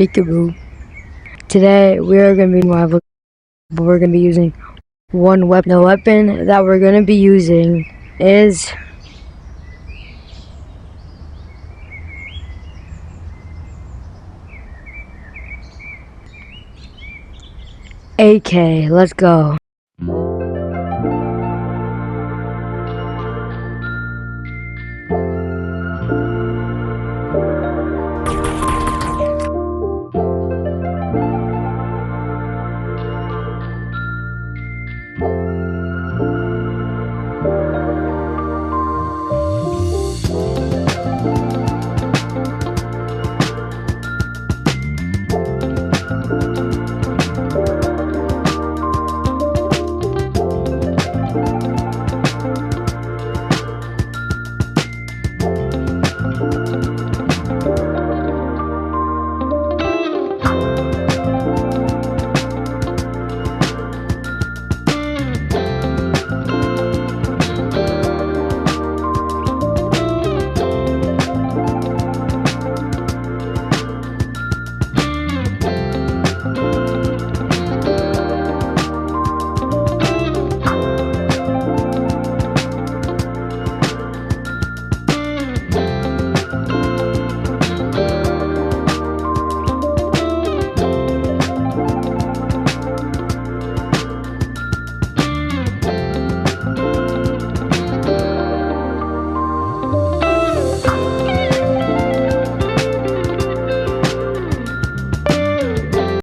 Peekaboo. Today we are going to be rival, but we're going to be using one weapon. The weapon that we're going to be using is AK. Let's go.